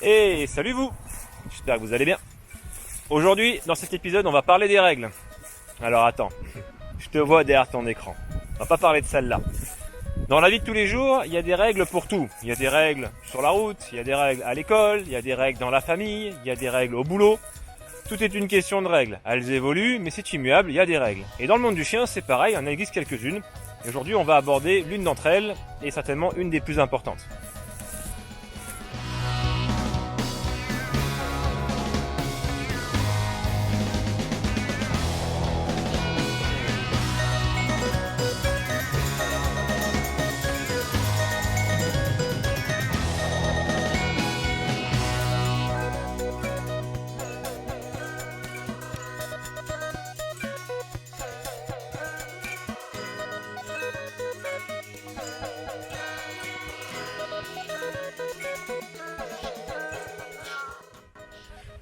Et salut vous, j'espère que vous allez bien. Aujourd'hui, dans cet épisode, on va parler des règles. Alors attends, je te vois derrière ton écran. On va pas parler de celle-là. Dans la vie de tous les jours, il y a des règles pour tout. Il y a des règles sur la route, il y a des règles à l'école, il y a des règles dans la famille, il y a des règles au boulot. Tout est une question de règles. Elles évoluent, mais c'est immuable, il y a des règles. Et dans le monde du chien, c'est pareil, il en existe quelques-unes. Et aujourd'hui, on va aborder l'une d'entre elles, et certainement une des plus importantes.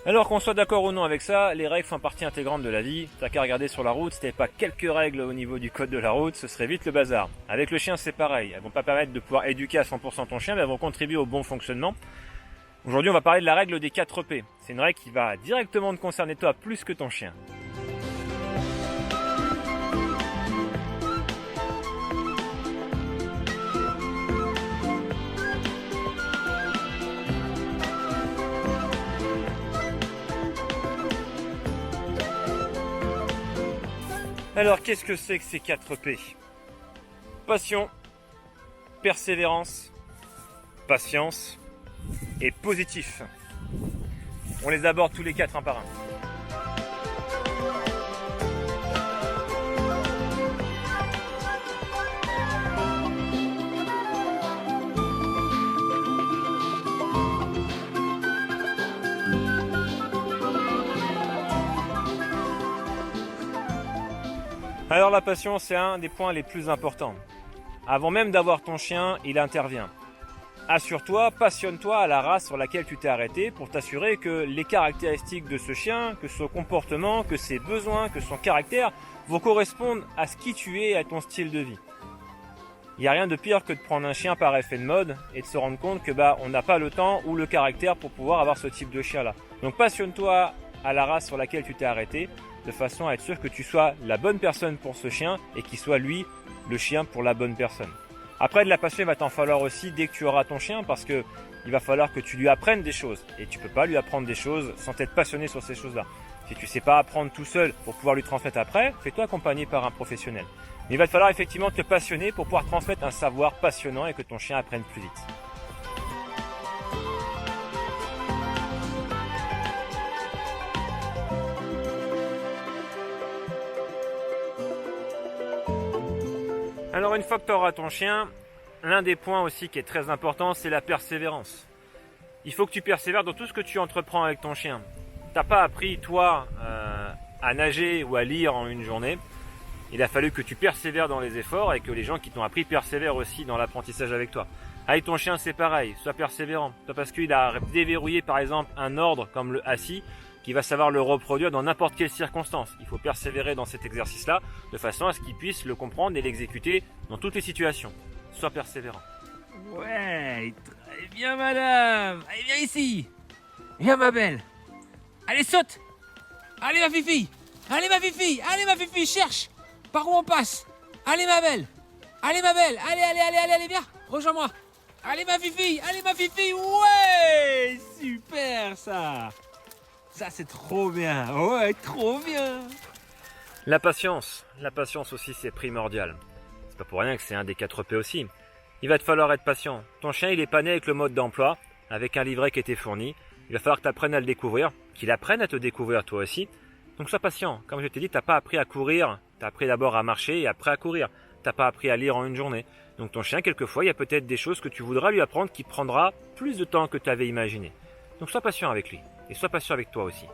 Alors qu'on soit d'accord ou non avec ça, les règles font partie intégrante de la vie. T'as qu'à regarder sur la route, si t'avais pas quelques règles au niveau du code de la route, ce serait vite le bazar. Avec le chien c'est pareil, elles vont pas permettre de pouvoir éduquer à 100% ton chien, mais elles vont contribuer au bon fonctionnement. Aujourd'hui on va parler de la règle des 4 P. C'est une règle qui va directement te concerner toi plus que ton chien. Alors qu'est-ce que c'est que ces 4 P? Passion, persévérance, patience et positif. On les aborde tous les 4 un par un. Alors la passion, c'est un des points les plus importants. Avant même d'avoir ton chien, il intervient. Assure-toi, passionne-toi à la race sur laquelle tu t'es arrêté pour t'assurer que les caractéristiques de ce chien, que son comportement, que ses besoins, que son caractère vont correspondre à ce qui tu es et à ton style de vie. Il n'y a rien de pire que de prendre un chien par effet de mode et de se rendre compte que on n'a pas le temps ou le caractère pour pouvoir avoir ce type de chien-là. Donc passionne-toi à la race sur laquelle tu t'es arrêté, de façon à être sûr que tu sois la bonne personne pour ce chien et qu'il soit lui le chien pour la bonne personne. Après de la passion, il va t'en falloir aussi dès que tu auras ton chien parce que il va falloir que tu lui apprennes des choses et tu peux pas lui apprendre des choses sans être passionné sur ces choses-là. Si tu sais pas apprendre tout seul pour pouvoir lui transmettre après, fais-toi accompagner par un professionnel. Mais il va te falloir effectivement te passionner pour pouvoir transmettre un savoir passionnant et que ton chien apprenne plus vite. Alors une fois que tu auras ton chien, l'un des points aussi qui est très important, c'est la persévérance. Il faut que tu persévères dans tout ce que tu entreprends avec ton chien. T'as pas appris toi à nager ou à lire en une journée. Il a fallu que tu persévères dans les efforts et que les gens qui t'ont appris persévèrent aussi dans l'apprentissage avec toi. Avec ton chien c'est pareil, sois persévérant. Pas parce qu'il a déverrouillé par exemple un ordre comme le assis, qui va savoir le reproduire dans n'importe quelle circonstance. Il faut persévérer dans cet exercice-là, de façon à ce qu'il puisse le comprendre et l'exécuter dans toutes les situations. Sois persévérant. Ouais, très bien madame. Allez, viens ici. Viens ma belle. Allez, saute. Allez ma fifi. Allez ma fifi. Allez ma fifi, cherche. Par où on passe? Allez ma belle. Allez ma belle. Allez, viens. Rejoins-moi. Allez ma fifi. Allez ma fifi. Ouais, super ça. Ça c'est trop bien. Ouais, trop bien. La patience aussi c'est primordial. C'est pas pour rien que c'est un des 4 P aussi. Il va te falloir être patient. Ton chien il est pas né avec le mode d'emploi, avec un livret qui était fourni. Il va falloir que tu apprennes à le découvrir, qu'il apprenne à te découvrir toi aussi. Donc sois patient. Comme je t'ai dit, t'as pas appris à courir, t'as appris d'abord à marcher et après à courir. T'as pas appris à lire en une journée. Donc ton chien, quelquefois, il y a peut-être des choses que tu voudras lui apprendre qui prendra plus de temps que tu avais imaginé. Donc sois patient avec lui. Et sois patient avec toi aussi.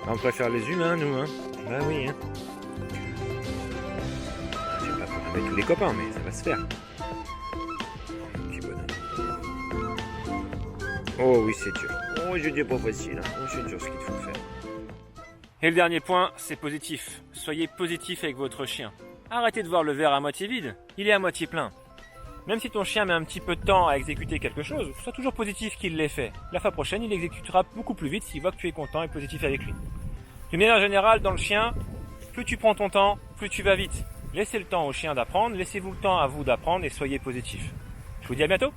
On préfère les humains, nous, hein. Bah oui, hein. Je sais pas pour avec tous les copains, mais ça va se faire. Oh oui, c'est dur. Oh, je dis pas facile. Hein. Oh, c'est dur ce qu'il faut faire. Et le dernier point, c'est positif. Soyez positif avec votre chien. Arrêtez de voir le verre à moitié vide. Il est à moitié plein. Même si ton chien met un petit peu de temps à exécuter quelque chose, sois toujours positif qu'il l'ait fait. La fois prochaine, il exécutera beaucoup plus vite s'il voit que tu es content et positif avec lui. D'une manière générale, dans le chien, plus tu prends ton temps, plus tu vas vite. Laissez le temps au chien d'apprendre, laissez-vous le temps à vous d'apprendre et soyez positif. Je vous dis à bientôt.